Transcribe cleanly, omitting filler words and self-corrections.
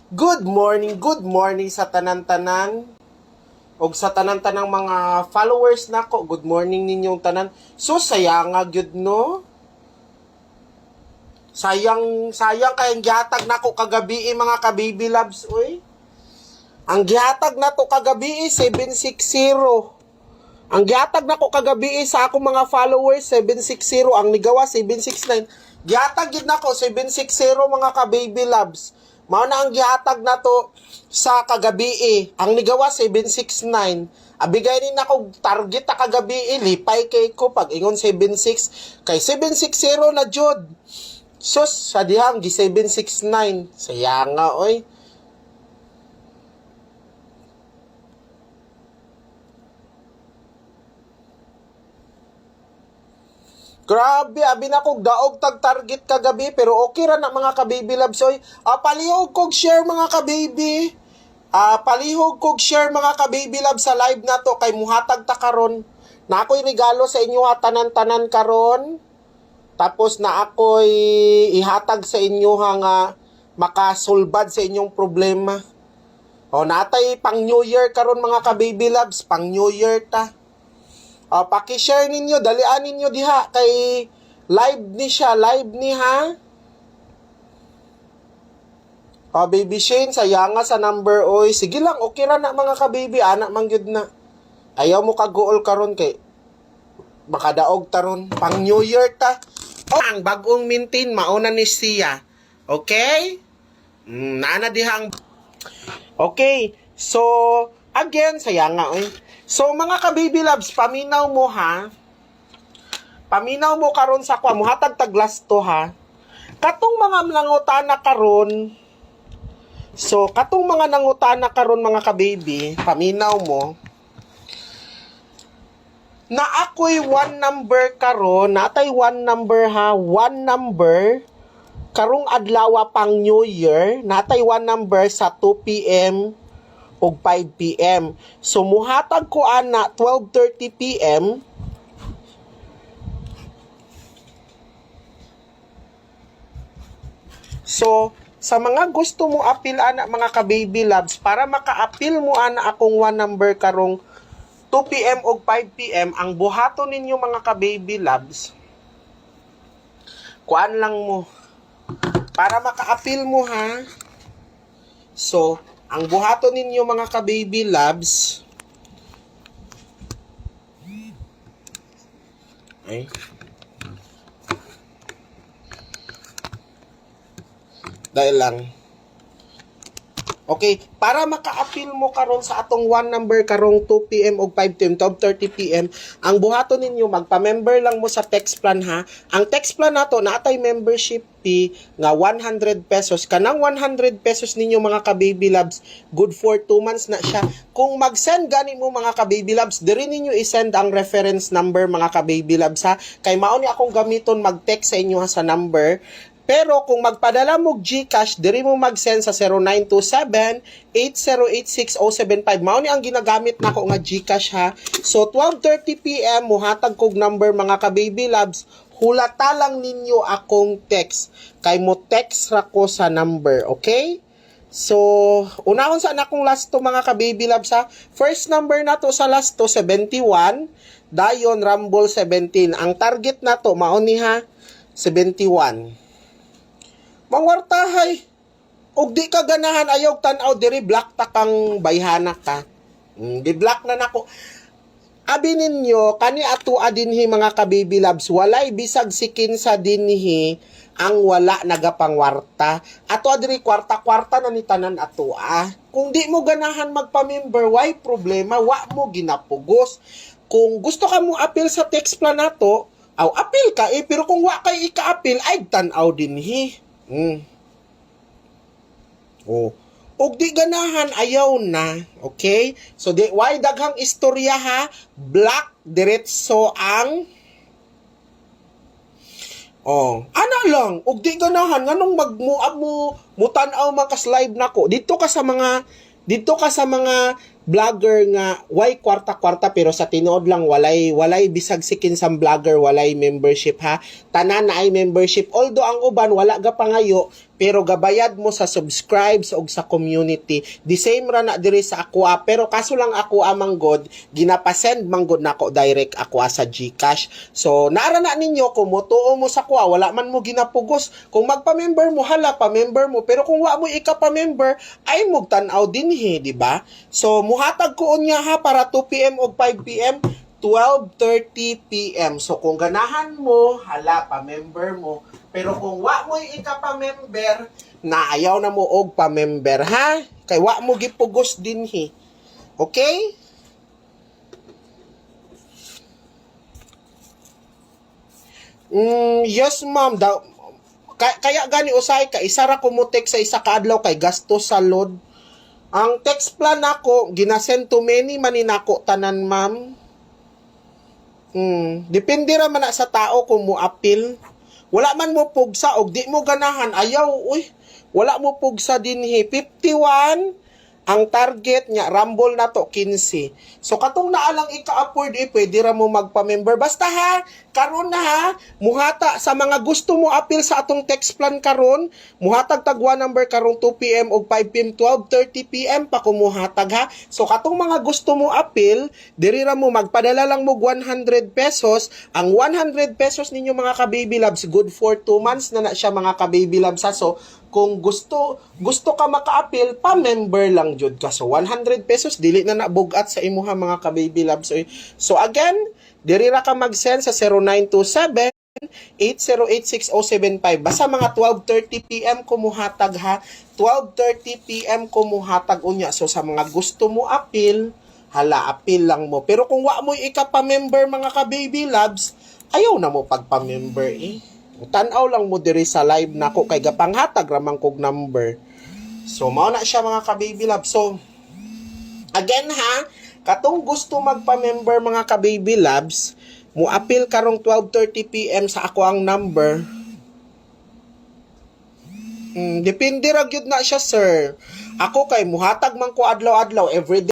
Good morning sa tanan-tanan. Og sa tanan-tanang mga followers nako, good morning ninyong tanan. So sayang nga gyud no. Sayang kay gihatag nako kagabi mga ka-baby loves oy. Ang gihatag nato kagabi 760. Ang gihatag nako kagabi sa akong mga followers 760, ang nigawa 769. Gihatag gid nako 760 mga ka-baby loves. Mao na ang gihatag nato sa kagabi. Ang nigawa 769. Abigay rin ako target ta kagabi, lipay kay ko pag ingon 76 kay 760 na jud. Sus sa dihang gi 769. Sayang nga oy. Grabe, abi na kog daog tag target kagabi, pero okay ra na mga ka-baby loves oy. Palihog kog share mga ka-baby. Palihog kog share mga ka-baby loves sa live na to kay muhatag ta karon. Na ako'y regalo sa inyo tanan-tanan karon. Tapos na ako'y ihatag sa inyo nga makasulbad sa inyong problema. Natay pang New Year karon mga ka-baby loves, pang New Year ta. Paki-share ninyo, dalian ninyo diha kay live ni siya, live ni ha. Baby Shane, sayang nga sa number oy. Sige lang, okay ra na mga ka-baby, anak man gyud na. Ayaw mo ka-goal karon kay makadaog taron pang New Year ta. Ang bagong mintin mauna ni siya. Okay? Nana dihang. Okay. So, again, sayang nga oy. So mga ka-baby loves, paminaw mo ha. Paminaw mo karon sa kwa, muhatag taglas to ha. Katong mga nangutana karon. So katong mga nangutana karon mga ka-baby, paminaw mo. Na ako'y one number karon, natay one number ha, one number. Karong adlaw pang New Year, natay one number sa 2 PM og 5 PM. So muhatag ko ana 12:30 PM. So sa mga gusto mo apil ana mga ka-baby loves, para maka-apil mo ana akong one number karong 2 PM og 5 PM, ang buhaton ninyo mga ka-baby loves, kuan lang mo para maka-apil mo ha. So ang buhaton ninyo mga ka-baby loves ay dahil lang. Okay, para maka-appeal mo karon sa atong one number karong 2 PM og 5 PM, 12:30 PM, ang buhaton ninyo magpa-member lang mo sa text plan ha. Ang text plan nato natay membership fee nga 100 pesos. Kanang 100 pesos ninyo mga ka-baby loves, good for 2 months na siya. Kung mag-send gani mo mga ka-baby loves, diri ninyo i-send ang reference number mga ka-baby loves ha. Kay mao ni akong gamiton mag-text sa inyo ha sa number. Pero kung magpadala mo GCash, diri mo mag-send sa 0927-8086-075. Mao ni ang ginagamit nako nga GCash ha. So 12:30 PM muhatag kog number mga ka-baby loves. Hulata lang ninyo akong text. Kay mo text ra ko sa number, okay? So, unahon sa akong last to mga ka-baby loves ha. First number nato sa last to 71, dayon Rumble 17. Ang target nato mao ni ha 71. Mangwartahay. Og di ka ganahan ayaw tan-aw diri black ta kang bayhana ka. Di black na nako. Abi ninyo kani atua dinhi mga ka-baby loves, walay bisag sikin sa dinhi ang wala nagapangwarta. Ato diri kwarta-kwarta na ni tanan atua. Kung di mo ganahan magpa-member, why problema? Wa mo ginapugos. Kung gusto ka mo appeal sa text plan nato, appeal ka pero kung wa kay ika-appeal ay tan-aw dinhi. Og di ganahan ayaw na, okay? So di why daghang istorya ha, black diretso ang ana lang, og di ganahan nganong magmuab mo mutan-aw makas live nako. Dito ka sa mga vlogger nga way kwarta-kwarta pero sa tinuod lang walay bisag sikin sang vlogger, walay membership ha. Tanan na ay membership. Although ang uban wala ga pangayo pero gabayad mo sa subscribes o sa community. The same ra na diri sa Aqua pero kaso lang Aqua manggod ginapasend manggod nako direct Aqua sa GCash. So naara na ninyo kung mutuo mo sa Aqua wala man mo ginapugos. Kung magpa-member mo hala pa-member mo pero kung wa mo ika-pa-member ay mo tan-aw dinhi, di ba? So muhatag ko unya ha para 2 PM o 5 PM 12:30 PM. So kung ganahan mo hala pa-member mo pero kung wa mo ika-pa-member na ayaw na mo og pa-member ha kay wa mo gipugos dinhi. Okay? Yes ma'am. Kaya gani usay ka isa ra ko mo text sa isa ka adlaw kay gastos sa load. Ang text plan nako ginasend to many maninako tanan ma'am. Depende ra man na sa tao kung mo appeal. Wala man mo pugsa og di mo ganahan ayaw wala mo pugsa dinhi 51 ang target nya rumble na to 15. So katong naalang ika-afford pwede ra mo magpa-member basta ha karon na ha muhata sa mga gusto mo appeal sa atong text plan karon muhatag tagwa number karong 2 PM og 5 PM 12:30 PM pa kumuhatag ha. So katong mga gusto mo appeal diri ra mo magpadala lang mo 100 pesos. Ang 100 pesos ninyo mga ka-baby loves good for 2 months na siya mga ka-baby loves ha. So kung gusto ka maka-appeal, pa-member lang jud ka. So 100 pesos dili na nabugat sa imuha mga ka-baby loves. So again, diri ra ka mag-send sa 0927 8086075 basta mga 12:30 PM kumuhatag ha. 12:30 PM kumuhatag unya. So sa mga gusto mo appeal, hala appeal lang mo. Pero kung wa mo ika-pa-member mga ka-baby loves, ayaw na mo pagpa-member Tanaw lang mo diri sa live nako kay gapanghatag ramang kog number. So mao na siya mga ka-baby love. So again ha, katong gusto magpa-member mga ka-baby loves, mo appeal karong 12:30 PM sa ako ang number. Depende ra gyud na siya sir. Ako kay muhatag man ko adlaw-adlaw everyday